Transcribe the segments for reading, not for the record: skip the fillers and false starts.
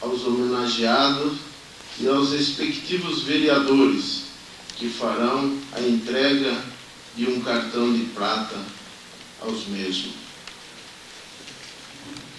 aos homenageados e aos respectivos vereadores que farão a entrega de um cartão de prata aos mesmos.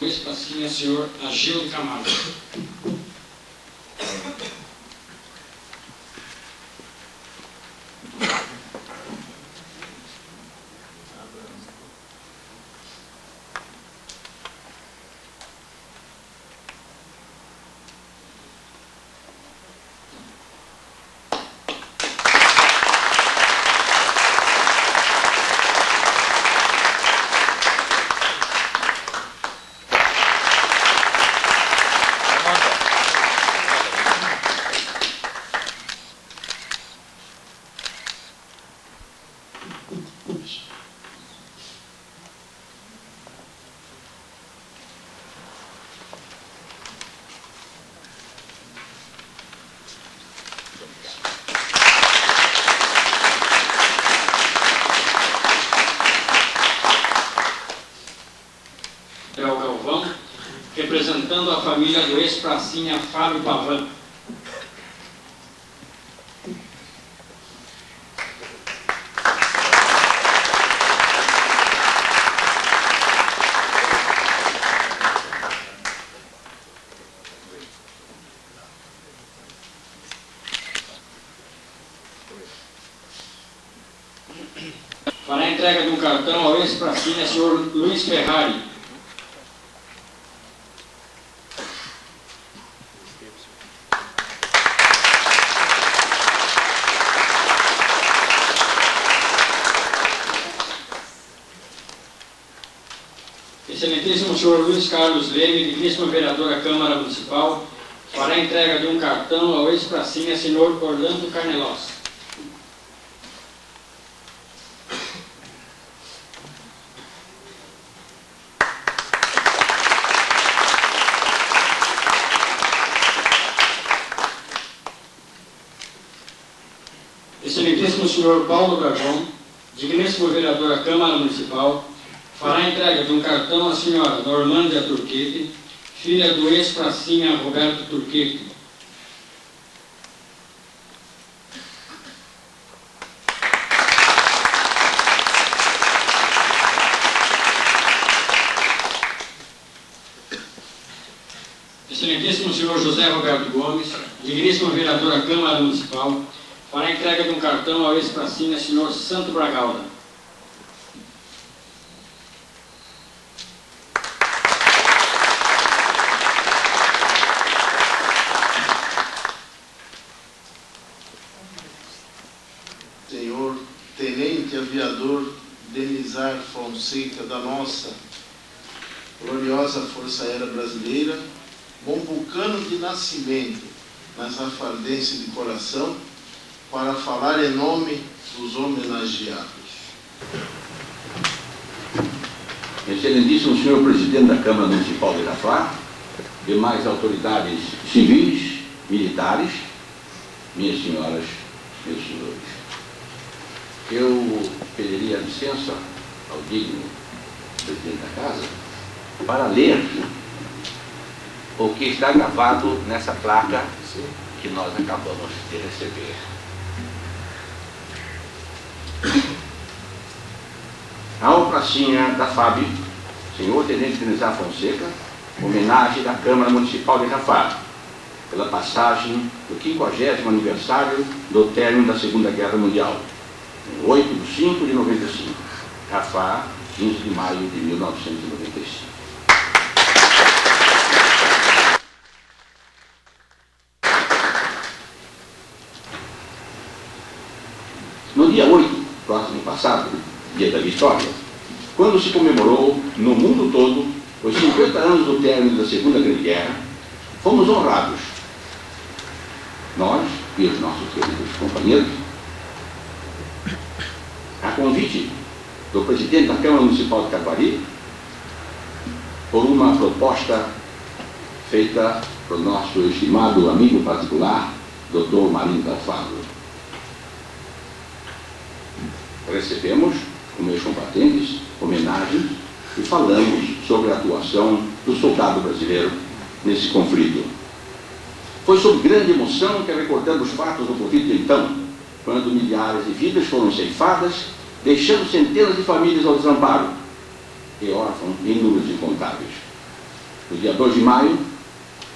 Ex-pracinha, senhor Agildo Camargo. Galvão, representando a família do ex-pracinha Fábio Pavan. Para a entrega de um cartão ao ex-pracinha, senhor Luiz Ferrari. Excelentíssimo senhor Luiz Carlos Leme, digníssimo vereador à Câmara Municipal, para a entrega de um cartão ao ex-pracinha, senhor Orlando Carnelós. Excelentíssimo senhor Paulo Dragão, digníssimo vereador à Câmara Municipal, fará a entrega de um cartão à senhora Normândia Turquete, filha do ex-pracinha Roberto Turquete. Excelentíssimo senhor José Roberto Gomes, digníssimo vereador à Câmara Municipal, para a entrega de um cartão ao ex-pracinha senhor Santo Bragalda. Senhor Tenente Aviador Denizar Fonseca, da nossa gloriosa Força Aérea Brasileira, mombucano de nascimento, mas rafardense de coração, para falar em nome dos homenageados. Excelentíssimo senhor Presidente da Câmara Municipal de Irafá, demais autoridades civis, militares, minhas senhoras, meus senhores, eu pediria licença ao digno Presidente da Casa para ler o que está gravado nessa placa que nós acabamos de receber. Ao pracinha da FAB, senhor Tenente Denizar Fonseca, homenagem da Câmara Municipal de Irafá, pela passagem do 50º aniversário do término da Segunda Guerra Mundial, em 8 de 5 de 95, Irafá, 15 de maio de 1995. No dia 8, próximo passado, dia da Vitória, quando se comemorou no mundo todo os 50 anos do término da Segunda Grande Guerra, fomos honrados, nós e os nossos queridos companheiros, a convite do presidente da Câmara Municipal de Caguari, por uma proposta feita pelo nosso estimado amigo particular, Dr. Marinho Carvalho. Recebemos, com meus combatentes, homenagens e falamos sobre a atuação do soldado brasileiro nesse conflito. Foi sob grande emoção que recordamos os fatos do conflito de então, quando milhares de vidas foram ceifadas, deixando centenas de famílias ao desamparo e órfãos em números incontáveis. No dia 2 de maio,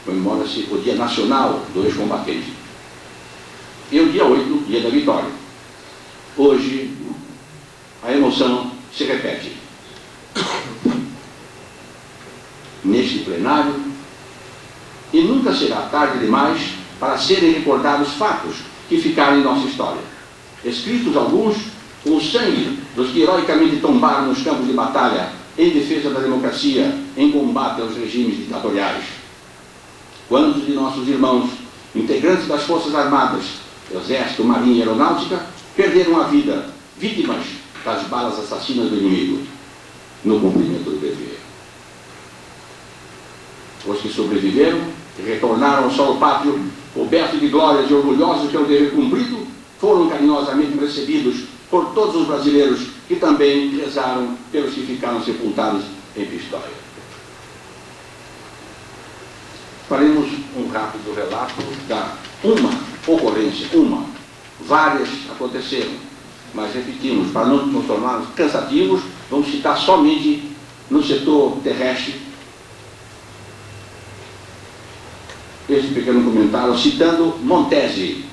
comemora-se o Dia Nacional do Ex-Combatente. E o dia 8, Dia da Vitória. Hoje, a emoção se repete. Neste plenário, e nunca será tarde demais para serem recordados fatos que ficaram em nossa história, escritos alguns com o sangue dos que heroicamente tombaram nos campos de batalha em defesa da democracia, em combate aos regimes ditatoriais. Quantos de nossos irmãos, integrantes das Forças Armadas, Exército, Marinha e Aeronáutica, perderam a vida, vítimas das balas assassinas do inimigo, no cumprimento do dever. Os que sobreviveram e retornaram ao solo pátrio, cobertos de glórias e orgulhosos pelo dever cumprido, foram carinhosamente recebidos por todos os brasileiros que também rezaram pelos que ficaram sepultados em Pistoia. Faremos um rápido relato da uma ocorrência, várias aconteceram, mas repetimos, para não nos tornarmos cansativos, vamos citar somente no setor terrestre este pequeno comentário, citando Montese,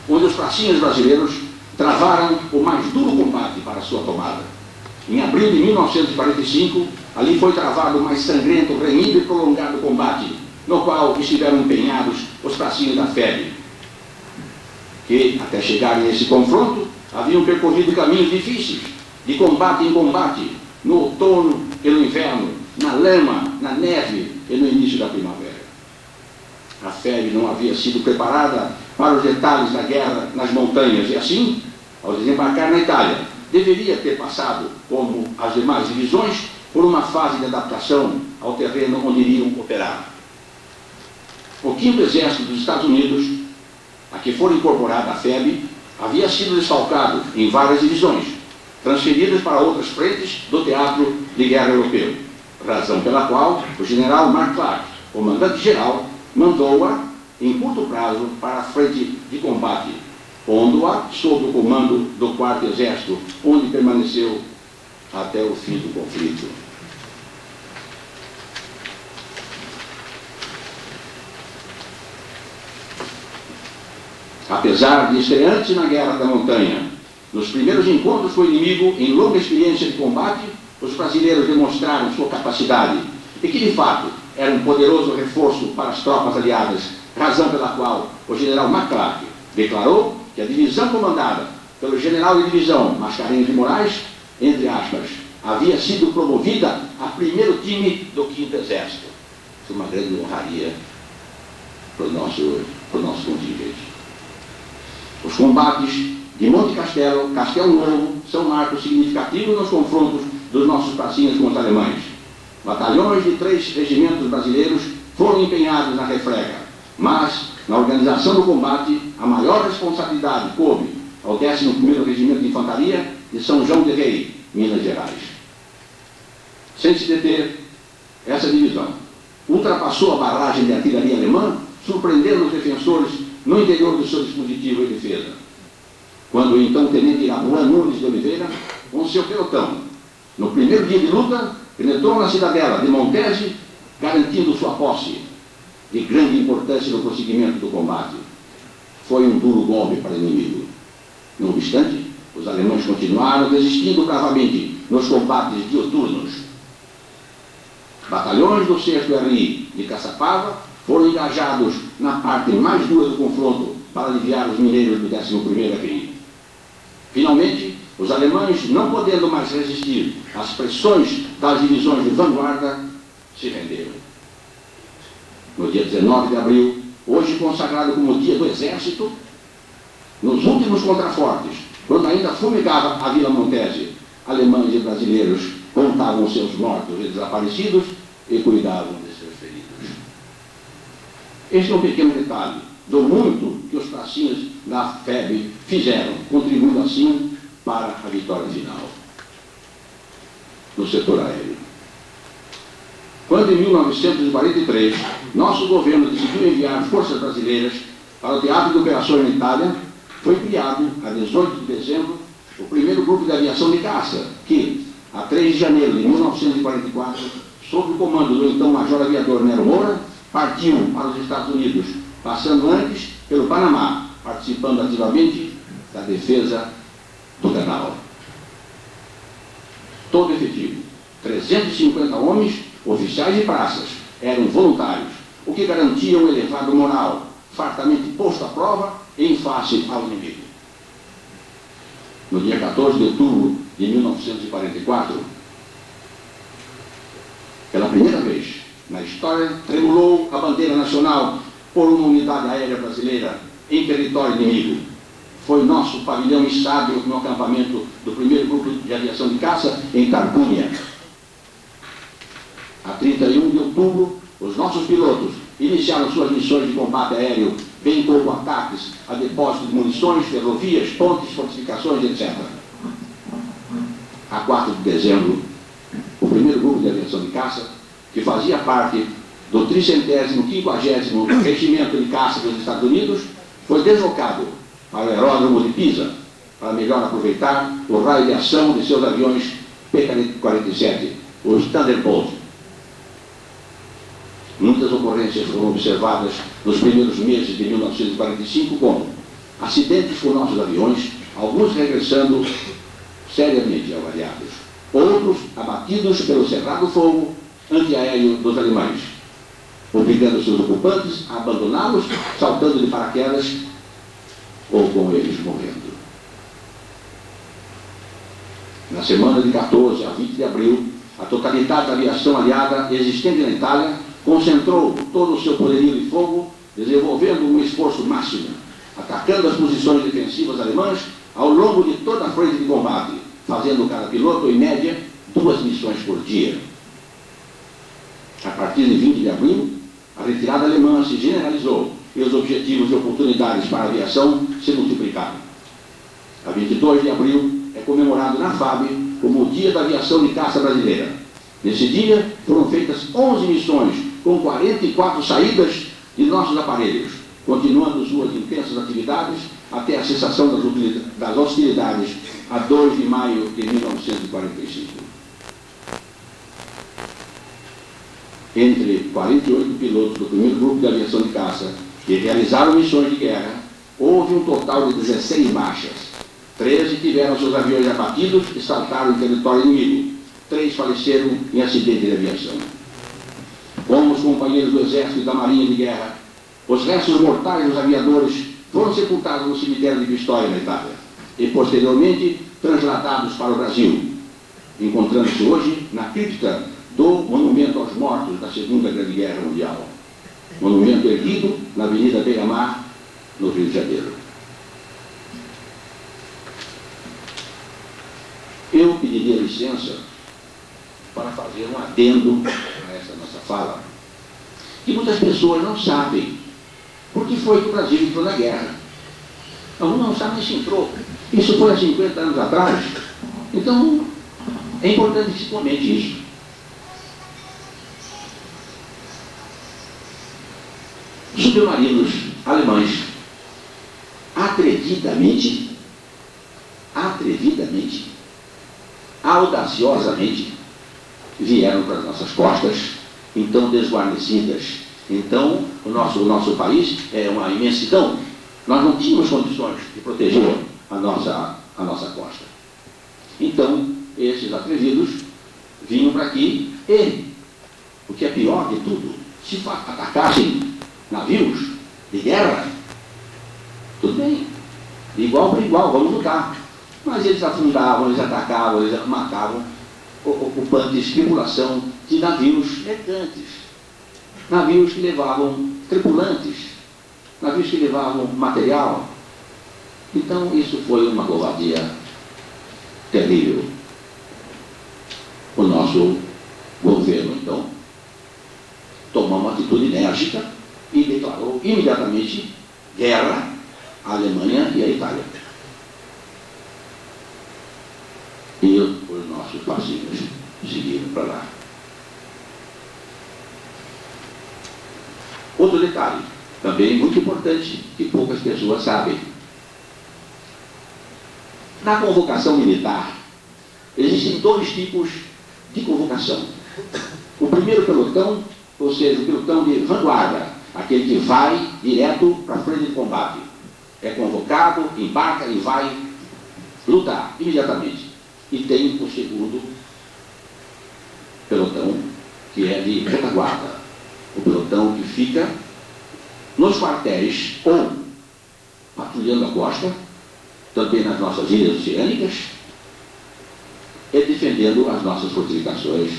onde os pracinhas brasileiros travaram o mais duro combate para a sua tomada. Em abril de 1945, ali foi travado o mais sangrento, renhido e prolongado combate, no qual estiveram empenhados os pracinhas da FEB, que, até chegarem a esse confronto, haviam percorrido caminhos difíceis, de combate em combate, no outono e no inverno, na lama, na neve e no início da primavera. A FEB não havia sido preparada para os detalhes da guerra nas montanhas e assim, ao desembarcar na Itália, deveria ter passado, como as demais divisões, por uma fase de adaptação ao terreno onde iriam operar. O 5º Exército dos Estados Unidos, a que foi incorporada a FEB, havia sido desfalcado em várias divisões, transferidas para outras frentes do teatro de guerra europeu, razão pela qual o general Mark Clark, comandante-geral, mandou-a em curto prazo para a frente de combate, pondo-a sob o comando do 4º Exército, onde permaneceu até o fim do conflito. Apesar de estreante na Guerra da Montanha, nos primeiros encontros com o inimigo em longa experiência de combate, os brasileiros demonstraram sua capacidade e que, de fato, era um poderoso reforço para as tropas aliadas, razão pela qual o general McClark declarou que a divisão comandada pelo general de divisão Mascarenhas de Moraes, entre aspas, havia sido promovida a primeiro time do 5º Exército. Foi uma grande honraria para o nosso contingente. Os combates de Monte Castelo, Castelo Novo, são marcos significativos nos confrontos dos nossos pracinhas com os alemães. Batalhões de 3 regimentos brasileiros foram empenhados na refrega, mas, na organização do combate, a maior responsabilidade coube ao 11º Regimento de Infantaria de São João del Rei, Minas Gerais. Sem se deter, essa divisão ultrapassou a barragem de artilharia alemã, surpreendendo os defensores no interior do seu dispositivo de defesa. Quando o então tenente Irapuã Nunes de Oliveira, com seu pelotão, no primeiro dia de luta, penetrou na cidadela de Montese, garantindo sua posse, de grande importância no prosseguimento do combate. Foi um duro golpe para o inimigo. Não obstante, os alemães continuaram resistindo bravamente nos combates dioturnos. Batalhões do 6º RI de Caçapava foram engajados na parte mais dura do confronto para aliviar os mineiros do 11º RI. Finalmente, os alemães, não podendo mais resistir às pressões das divisões de vanguarda, se renderam. No dia 19 de abril, hoje consagrado como Dia do Exército, nos últimos contrafortes, quando ainda fumegava a Vila Montese, alemães e brasileiros contavam seus mortos e desaparecidos e cuidavam de seus feridos. Este é um pequeno detalhe do muito que os pracinhas da FEB fizeram, contribuindo assim para a vitória final. No setor aéreo, Quando, em 1943, nosso governo decidiu enviar forças brasileiras para o teatro de operações na Itália, foi criado, a 18 de dezembro, o primeiro grupo de aviação de caça, que, a 3 de janeiro de 1944, sob o comando do então Major Aviador Nero Moura, partiu para os Estados Unidos, passando antes pelo Panamá, participando ativamente da defesa do canal. Todo efetivo, 350 homens, oficiais e praças, eram voluntários, o que garantia um elevado moral, fartamente posto à prova em face ao inimigo. No dia 14 de outubro de 1944, pela primeira vez na história, tremulou a bandeira nacional por uma unidade aérea brasileira em território inimigo. Foi nosso pavilhão içado no acampamento do primeiro grupo de aviação de caça em Carcunha. A 31 de outubro, os nossos pilotos iniciaram suas missões de combate aéreo, bem como ataques a depósitos de munições, ferrovias, pontes, fortificações, etc. A 4 de dezembro, o primeiro grupo de aviação de caça, que fazia parte do 350º Regimento de Caça dos Estados Unidos, foi deslocado para o aeródromo de Pisa, para melhor aproveitar o raio de ação de seus aviões P-47, os Thunderbolt. Muitas ocorrências foram observadas nos primeiros meses de 1945, como acidentes com nossos aviões, alguns regressando seriamente avariados, outros abatidos pelo cerrado fogo antiaéreo dos alemães, obrigando seus ocupantes a abandoná-los, saltando de paraquedas ou com eles morrendo. Na semana de 14 a 20 de abril, a totalidade da aviação aliada existente na Itália concentrou todo o seu poderio de fogo, desenvolvendo um esforço máximo, atacando as posições defensivas alemãs ao longo de toda a frente de combate, fazendo cada piloto, em média, 2 missões por dia. A partir de 20 de abril, a retirada alemã se generalizou e os objetivos e oportunidades para a aviação se multiplicaram. A 22 de abril é comemorado na FAB como o Dia da Aviação de Caça Brasileira. Nesse dia foram feitas 11 missões com 44 saídas de nossos aparelhos, continuando suas intensas atividades até a cessação das hostilidades a 2 de maio de 1945. Entre 48 pilotos do primeiro grupo de aviação de caça que realizaram missões de guerra, houve um total de 16 baixas. 13 tiveram seus aviões abatidos e saltaram em território inimigo. 3 faleceram em acidente de aviação. Como os companheiros do Exército e da Marinha de Guerra, os restos mortais dos aviadores foram sepultados no cemitério de Pistoia, na Itália, e posteriormente transladados para o Brasil, encontrando-se hoje na cripta do Monumento aos Mortos da Segunda Grande Guerra Mundial. Monumento erguido na Avenida Beira-Mar, no Rio de Janeiro. Eu pediria licença para fazer um adendo a essa nossa fala, que muitas pessoas não sabem por que foi que o Brasil entrou na guerra. Alguns não sabem se entrou. Isso foi há 50 anos atrás. Então, é importante que se comente isso. Submarinos alemães atrevidamente, audaciosamente vieram para as nossas costas, então desguarnecidas. Então, o nosso país é uma imensidão. Nós não tínhamos condições de proteger a nossa costa. Então, esses atrevidos vinham para aqui e, o que é pior de tudo, se atacassem navios de guerra, tudo bem, de igual para igual, vamos lutar. Mas eles afundavam, eles atacavam, eles matavam ocupantes, tripulação de navios mercantes, navios que levavam tripulantes, navios que levavam material. Então isso foi uma covardia terrível. O nosso governo, então, tomou uma atitude enérgica e declarou imediatamente guerra à Alemanha e à Itália. E os nossos parceiros seguiram para lá. Outro detalhe, também muito importante, que poucas pessoas sabem. Na convocação militar, existem dois tipos de convocação. O primeiro pelotão, ou seja, o pelotão de vanguarda, aquele que vai direto para a frente de combate. É convocado, embarca e vai lutar imediatamente. E tem o segundo pelotão, que é de retaguarda. O pelotão que fica nos quartéis ou patrulhando a costa, também nas nossas ilhas oceânicas, e defendendo as nossas fortificações,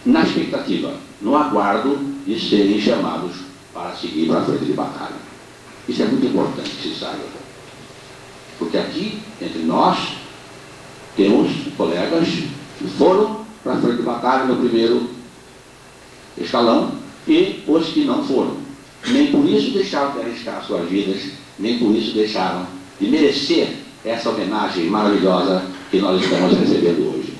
na expectativa, no aguardo de serem chamados para seguir para a frente de batalha. Isso é muito importante que se saiba, porque aqui, entre nós, temos colegas que foram para a frente de batalha no primeiro escalão e os que não foram. Nem por isso deixaram de arriscar suas vidas, nem por isso deixaram de merecer essa homenagem maravilhosa que nós estamos recebendo hoje.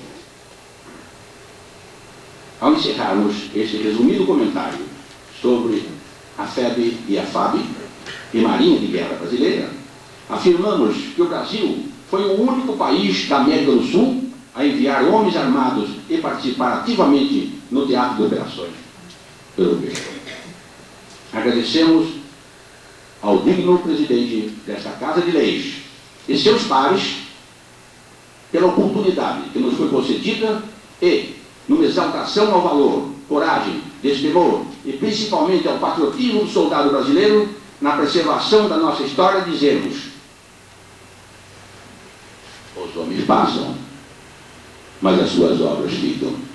Ao encerrarmos este resumido comentário sobre a FEB e a FAB e Marinha de Guerra Brasileira, afirmamos que o Brasil foi o único país da América do Sul a enviar homens armados e participar ativamente no teatro de operações europeu. Agradecemos ao digno presidente desta Casa de Leis e seus pares pela oportunidade que nos foi concedida e, numa exaltação ao valor, coragem, destemor e principalmente ao patriotismo do soldado brasileiro, na preservação da nossa história, dizemos: os homens passam, mas as suas obras ficam.